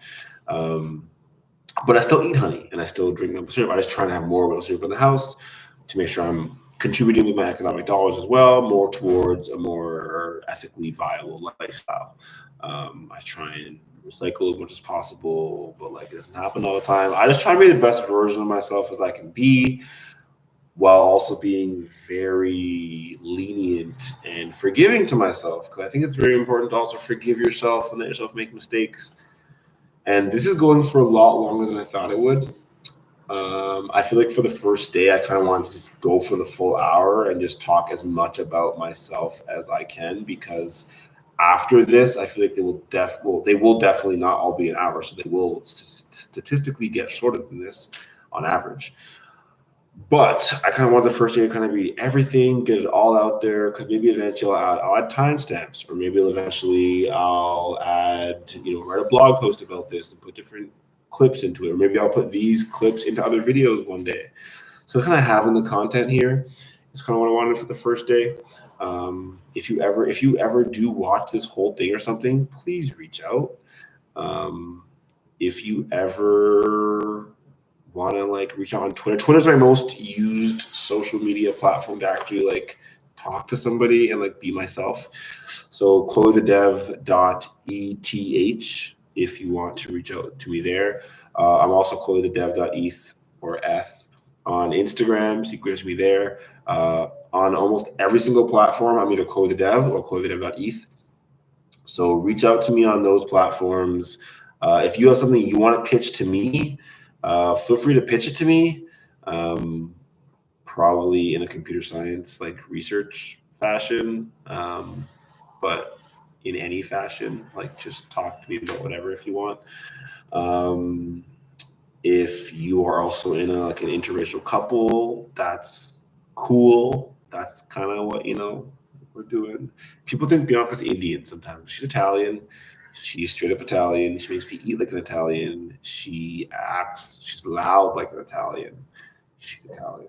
But I still eat honey and I still drink maple syrup. I just try to have more maple syrup in the house to make sure I'm contributing with my economic dollars as well, more towards a more ethically viable lifestyle. I try and recycle as much as possible, but like, it doesn't happen all the time. I just try to be the best version of myself as I can be, while also being very lenient and forgiving to myself, because I think it's very important to also forgive yourself and let yourself make mistakes. And this is going for a lot longer than I thought it would. I feel like for the first day, I kind of wanted to just go for the full hour and just talk as much about myself as I can, because after this, I feel like they will definitely not all be an hour, so they will statistically get shorter than this on average. But I kind of want the first day to kind of be everything, get it all out there, because maybe eventually I'll add timestamps, or maybe eventually I'll add, write a blog post about this and put different clips into it, or maybe I'll put these clips into other videos one day. So kind of having the content here is kind of what I wanted for the first day. If you ever do watch this whole thing or something, please reach out. If you ever want to reach out on Twitter. Twitter's my most used social media platform to actually talk to somebody and be myself. So chloethedev.eth if you want to reach out to me there. I'm also chloethedev.eth or eth on Instagram, so you can reach me there. On almost every single platform, I'm either chloethedev or chloethedev.eth. So reach out to me on those platforms. If you have something you want to pitch to me, feel free to pitch it to me, probably in a computer science research fashion, but in any fashion, just talk to me about whatever if you want. If you are also in an interracial couple, that's cool. That's kind of what we're doing. People think Bianca's Indian sometimes. She's Italian. She's straight up Italian. She makes me eat like an Italian. She's loud like an Italian. She's Italian.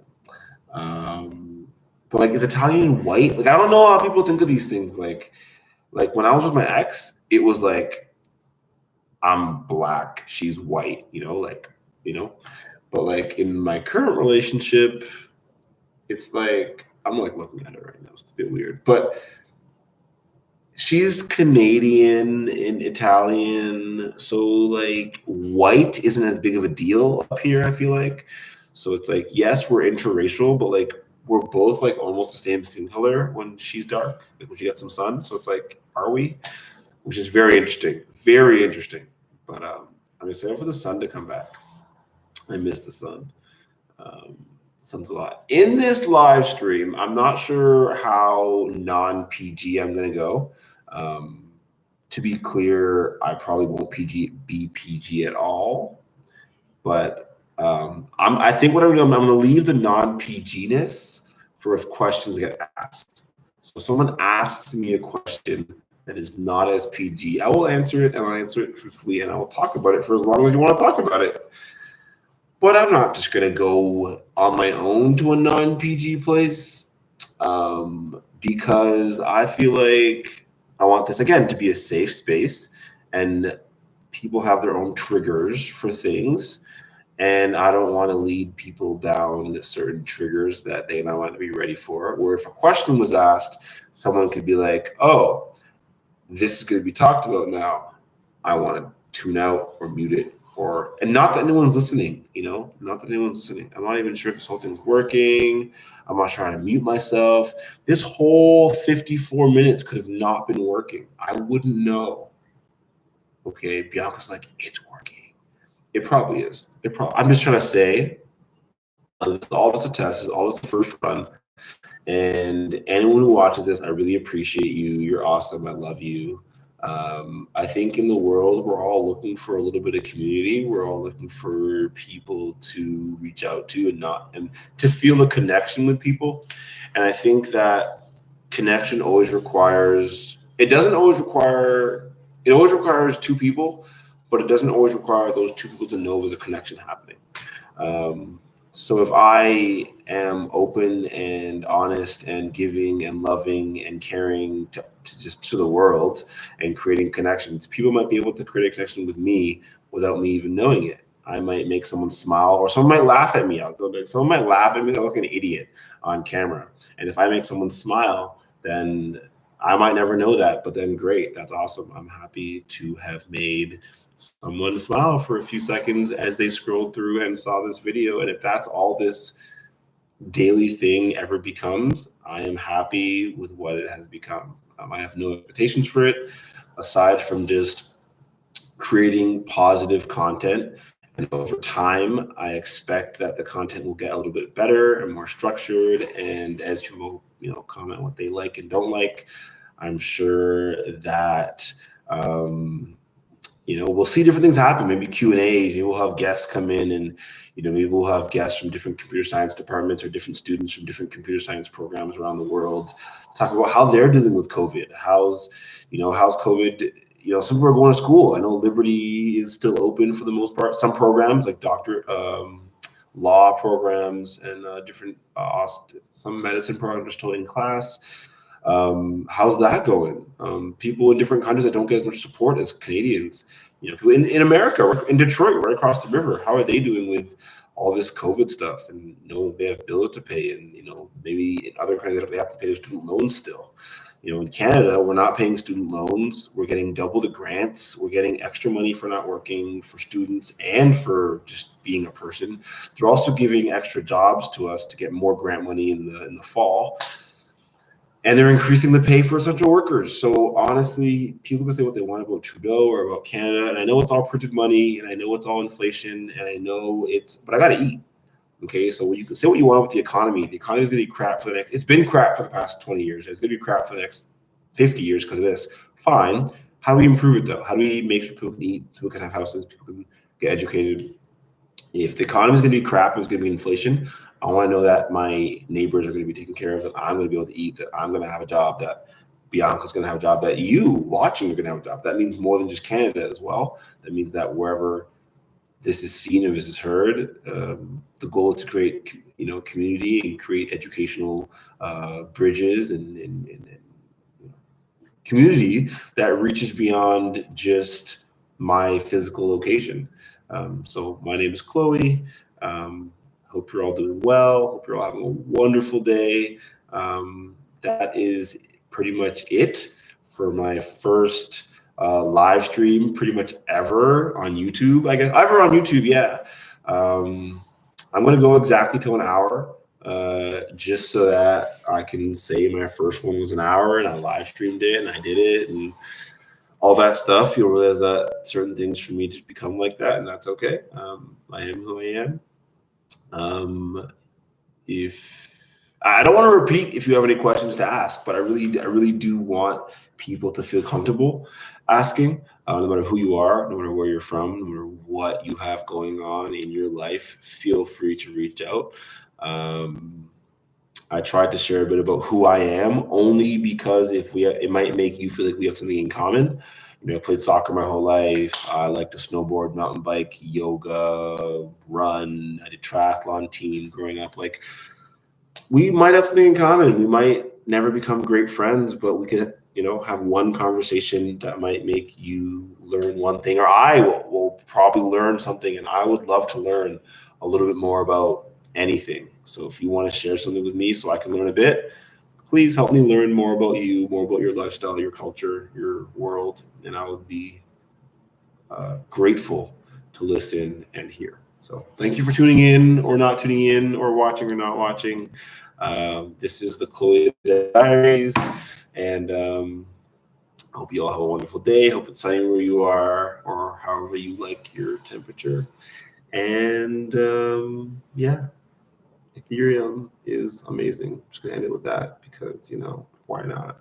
But is Italian white? I don't know how people think of these things. Like when I was with my ex, it was I'm black, she's white, but in my current relationship, it's I'm looking at it right now. It's a bit weird, but she's Canadian and Italian, so white isn't as big of a deal up here, I feel like. So it's yes, we're interracial, but we're both almost the same skin color when she's dark, when she gets some sun. So it's are we? Which is very interesting. Very interesting. But I'm excited for the sun to come back. I miss the sun. Sun's a lot. In this live stream, I'm not sure how non-PG I'm going to go. To be clear, I probably won't be PG at all. But I think what I'm going to do, I'm going to leave the non-PG-ness for if questions get asked. So if someone asks me a question that is not as PG, I will answer it, and I'll answer it truthfully, and I will talk about it for as long as you want to talk about it. But I'm not just going to go on my own to a non-PG place, because I feel I want this, again, to be a safe space, and people have their own triggers for things. And I don't want to lead people down certain triggers that they might not be ready for. Where if a question was asked, someone could be like, oh, this is going to be talked about now. I want to tune out or mute it. And not that anyone's listening, not that anyone's listening. I'm not even sure if this whole thing's working. I'm not sure how to mute myself. This whole 54 minutes could have not been working. I wouldn't know. Okay, Bianca's like, it's working. It probably is. I'm just trying to say, all this a test, is all this the first run. And anyone who watches this, I really appreciate you. You're awesome. I love you. I think in the world, we're all looking for a little bit of community. We're all looking for people to reach out to and to feel a connection with people. And I think that connection always requires, it always requires two people, but it doesn't always require those two people to know there's a connection happening. So if I am open and honest and giving and loving and caring to the world and creating connections, people might be able to create a connection with me without me even knowing it. I might make someone smile, or someone might laugh at me. Someone might laugh at me. I look like an idiot on camera. And if I make someone smile, then I might never know that, but then great, that's awesome. I'm happy to have made someone smile for a few seconds as they scrolled through and saw this video. And if that's all this daily thing ever becomes, I am happy with what it has become. I have no expectations for it, aside from just creating positive content. And over time, I expect that the content will get a little bit better and more structured. And as people, comment what they like and don't like, I'm sure that, we'll see different things happen. Maybe Q&A, maybe we'll have guests come in, and, maybe we'll have guests from different computer science departments or different students from different computer science programs around the world talk about how they're dealing with COVID. How's COVID, some people are going to school. I know Liberty is still open for the most part. Some programs like law programs and different, some medicine programs are still in class. How's that going? People in different countries that don't get as much support as Canadians, people in America, in Detroit, right across the river, how are they doing with all this COVID stuff? And they have bills to pay, and maybe in other countries they have to pay their student loans still. In Canada, we're not paying student loans. We're getting double the grants. We're getting extra money for not working, for students, and for just being a person. They're also giving extra jobs to us to get more grant money in the fall. And they're increasing the pay for essential workers. So honestly, people can say what they want about Trudeau or about Canada. And I know it's all printed money, and I know it's all inflation, and I know but I got to eat. Okay, so you can say what you want with the economy. The economy is going to be crap for it's been crap for the past 20 years. It's going to be crap for the next 50 years because of this. Fine. How do we improve it, though? How do we make sure people can eat, people can have houses, people can get educated? If the economy is going to be crap, it's going to be inflation, I want to know that my neighbors are going to be taken care of, that I'm going to be able to eat, that I'm going to have a job, that Bianca's going to have a job, that you watching are going to have a job. That means more than just Canada as well. That means that wherever this is seen or this is heard, the goal is to create, community and create educational bridges and community that reaches beyond just my physical location. So my name is Chloe. Hope you're all doing well. Hope you're all having a wonderful day. That is pretty much it for my first live stream pretty much ever on YouTube, I guess. Ever on YouTube, yeah. I'm going to go exactly to an hour just so that I can say my first one was an hour and I live streamed it and I did it and all that stuff. You'll realize that certain things for me just become like that, and that's okay. I am who I am. If I don't want to repeat if you have any questions to ask, but I really do want people to feel comfortable asking, no matter who you are, no matter where you're from, no matter what you have going on in your life, feel free to reach out. I tried to share a bit about who I am only because it might make you feel like we have something in common. I played soccer my whole life. I like to snowboard, mountain bike, yoga, run. I did triathlon team growing up. We might have something in common. We might never become great friends, but we could, have one conversation that might make you learn one thing, or I will probably learn something, and I would love to learn a little bit more about anything. So if you want to share something with me so I can learn a bit, please help me learn more about you, more about your lifestyle, your culture, your world, and I would be grateful to listen and hear. So thank you for tuning in or not tuning in or watching or not watching. This is the Chloethedev Diaries, and I hope you all have a wonderful day. Hope it's sunny where you are, or however you like your temperature. And yeah, Ethereum is amazing. I'm just gonna end it with that because why not?